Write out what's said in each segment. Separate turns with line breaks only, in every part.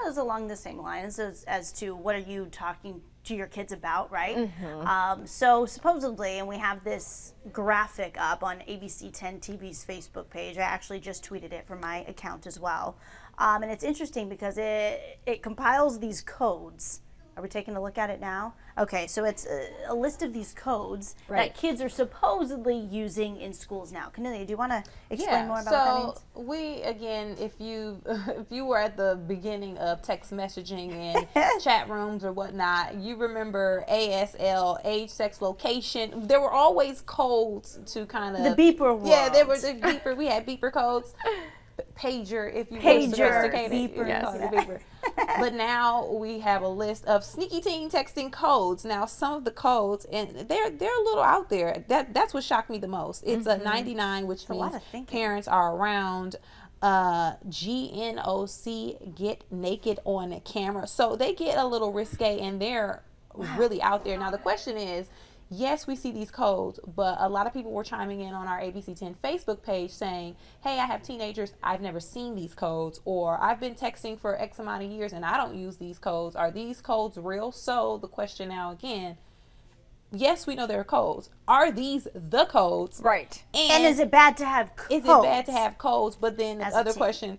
is along the same lines as to what are you talking to your kids about, right? So supposedly, and we have this graphic up on ABC 10 TV's Facebook page. I actually just tweeted it from my account as well. And it's interesting because it compiles these codes. Are we taking a look at it now? Okay, so it's a list of these codes that kids are supposedly using in schools now. Cornelia, do you want to explain more about what that means?
So we, again, if you were at the beginning of text messaging and chat rooms or whatnot, you remember ASL, age, sex, location. There were always codes to kind of...
The beeper world.
Yeah, there were the beeper. We had beeper codes. Pager, if you were sophisticated.
Beeper,
beeper. But now we have a list of sneaky teen texting codes. Now, some of the codes, and they're a little out there. That's what shocked me the most. It's a 99, which means parents are around. GNOC, get naked on camera. So they get a little risque, and they're really out there. Now, the question is, yes, we see these codes, but a lot of people were chiming in on our ABC 10 Facebook page saying, hey, I have teenagers, I've never seen these codes, or I've been texting for X amount of years and I don't use these codes. Are these codes real? So the question now again, yes, we know there are codes. Are these the codes?
Right.
And is it bad to have codes?
Is it bad to have codes? But then the other question,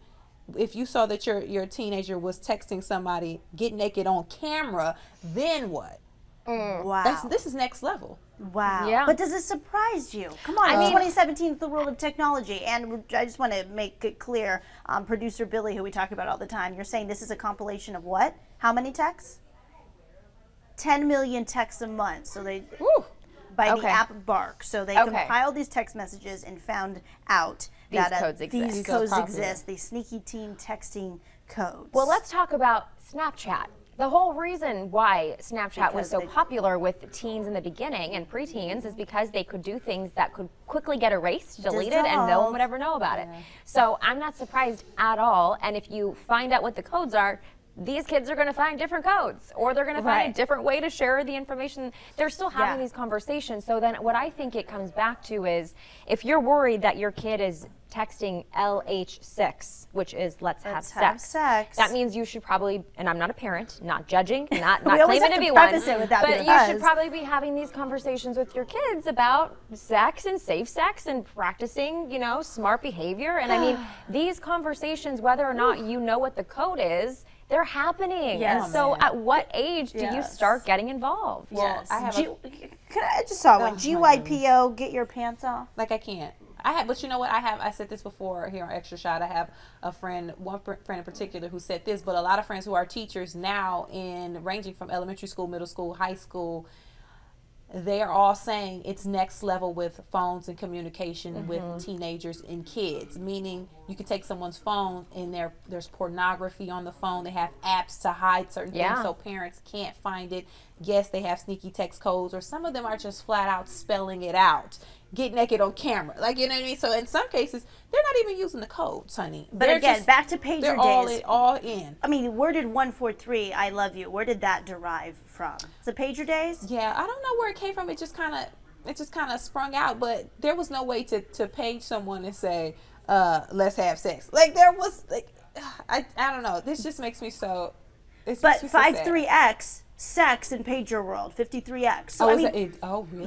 if you saw that your teenager was texting somebody, get naked on camera, then what?
Wow.
This is next level.
Wow.
Yeah.
But does it surprise you? Come on, 2017 is the world of technology. And I just want to make it clear, producer Billy, who we talk about all the time, you're saying this is a compilation of what? How many texts? 10 million texts a month. So they, by the app Bark. So they compiled these text messages and found out that these codes exist, these sneaky teen texting codes.
Well, let's talk about Snapchat. The whole reason why Snapchat was so popular with teens in the beginning and preteens is because they could do things that could quickly get erased, deleted, and no one would ever know about it. So I'm not surprised at all. And if you find out what the codes are, these kids are going to find different codes, or they're going to find a different way to share the information. They're still having these conversations. So then what I think it comes back to is, if you're worried that your kid is texting LH6, which is let's have sex. That means you should probably, and I'm not a parent, not judging, not claiming to be one, but you should probably be having these conversations with your kids about sex and safe sex and practicing, you know, smart behavior. And I mean, these conversations, whether or not you know what the code is, they're happening. And so at what age do you start getting involved?
Well, I just saw one. GYPO, get your pants off.
Like, I can't. But you know what? I said this before here on Extra Shot. I have a friend, one friend in particular, who said this, but a lot of friends who are teachers now, ranging from elementary school, middle school, high school, they are all saying it's next level with phones and communication with teenagers and kids, meaning you can take someone's phone and there's pornography on the phone. They have apps to hide certain things so parents can't find it. Yes, they have sneaky text codes, or some of them are just flat out spelling it out. Get naked on camera. Like, you know what I mean? So in some cases, they're not even using the codes, honey.
But again, back to pager days.
They're all in.
I mean, where did 143, I love you, where did that derive from? Is it pager days?
Yeah, I don't know where it came from. It just kind of sprung out, but there was no way to page someone and say, let's have sex. Like, there was, like, I don't know. This just makes me so,
but 53X, sex in pager world, 53X. So,
really?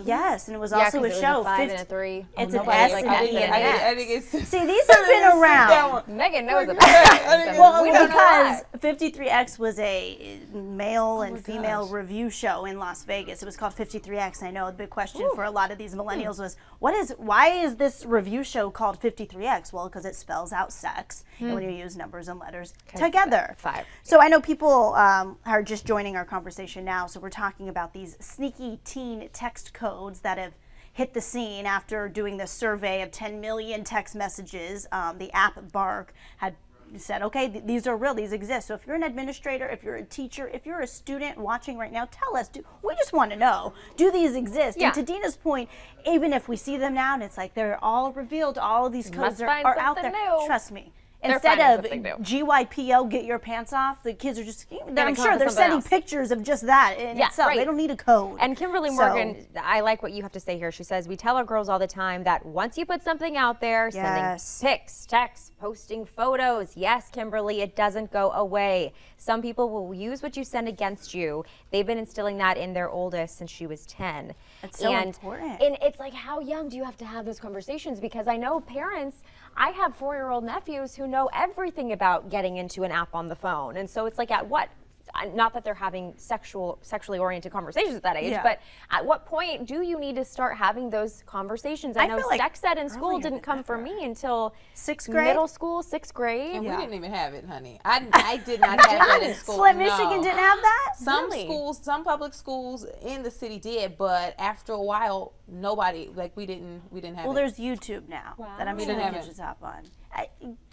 Yes, and it was also a show.
A 5 and a 3.
It's an S and an
X.
See, these have been around.
Megan knows about it.
Well, because 53X was a male and female review show in Las Vegas. It was called 53X, and I know the big question for a lot of these millennials was, why is this review show called 53X? Well, because it spells out sex, and when you use numbers and letters together.
5.
So I know people are just joining our conversation now, so we're talking about these sneaky teen text codes that have hit the scene after doing this survey of 10 million text messages. The app Bark had said, okay, these are real, these exist. So if you're an administrator, if you're a teacher, if you're a student watching right now, tell us, we just want to know, do these exist? And to Dina's point, even if we see them now and it's like they're all revealed, all of these codes are out there, trust me, instead
finding
of
something new.
GYPO, get your pants off, the kids are just, I'm
come
sure
up
they're
with something
sending
else.
pictures of just that in
Yeah,
itself.
right.
They don't need a code.
And Kimberly Morgan, I like what you have to say here. She says, we tell our girls all the time that once you put something out there,
Yes.
sending pics, texts, posting photos, yes, Kimberly, it doesn't go away. Some people will use what you send against you. They've been instilling that in their oldest since she was 10.
That's so important.
And it's like, how young do you have to have those conversations? Because I know parents, I have 4-year-old nephews who know everything about getting into an app on the phone. And so it's like, at what, not that they're having sexually oriented conversations at that age,
Yeah.
but at what point do you need to start having those conversations? I know
feel like
sex ed in school
earlier
didn't
than
come for me until
6th grade?
middle school, 6th grade.
And
Yeah.
we didn't even have it, honey. I did not have that in school.
Flint,
no.
Michigan didn't have that?
Some
Really?
schools, some public schools in the city did, but after a while, nobody, like we didn't have
Well,
it.
there's YouTube now that I'm
Wow.
sure
We didn't
the
have
kids
it.
just hop on.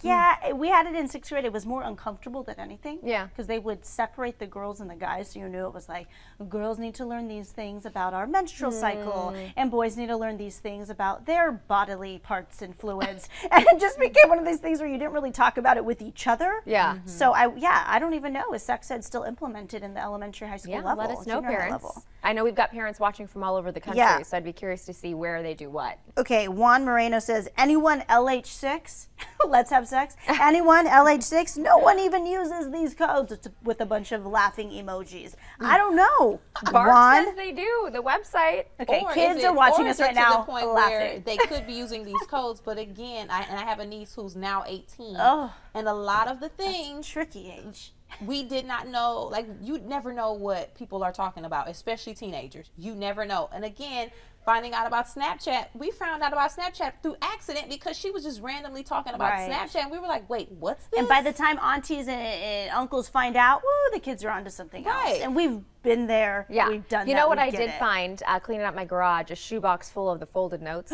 Yeah, we had it in 6th grade. It was more uncomfortable than anything.
Yeah.
Because they would separate the girls and the guys, so you knew it was like, girls need to learn these things about our menstrual cycle, and boys need to learn these things about their bodily parts and fluids. And it just became one of these things where you didn't really talk about it with each other.
Yeah.
So I don't even know, is sex ed still implemented in the elementary, high school
Yeah,
level?
let us know,
junior high
parents.
level?
I know we've got parents watching from all over the country,
Yeah.
so I'd be curious to see where they do what.
Okay, Juan Moreno says, anyone LH6? Let's have sex. Anyone LH6? No one even uses these codes with a bunch of laughing emojis. I don't know.
Barb
Juan?
says they do, the website.
Okay,
Or
kids
is
are
it-
watching
or
us
is it
right
to
now
the point where
laughing.
they could be using these codes, but again, I have a niece who's now 18,
Oh.
and a lot of the things
Tricky age.
we did not know, like you never know what people are talking about, especially teenagers. You never know. And again, finding out about Snapchat, we found out about Snapchat through accident because she was just randomly talking about
Right.
Snapchat, and we were like, wait, what's this?
And by the time aunties and uncles find out, woo, the kids are onto something else.
Right.
And we've been there.
Yeah.
We've done that.
You know what
we
I
get
did
it.
find cleaning up my garage? A shoebox full of the folded notes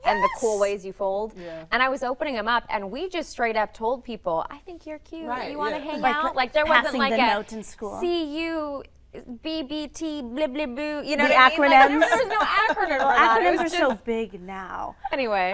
and the cool
Yes.
ways you fold.
Yeah.
And I was opening them up, and we just straight up told people, I think you're cute.
Right,
You want to
yeah.
hang
Like
out? Like there wasn't
passing
like
the
a
note in school.
CU, BBT, blah, blah, blah. You know
The
what I mean? Like,
acronyms.
there was no acronym.
Well,
for that. It
acronyms
was
are
just-
so big now.
Anyway.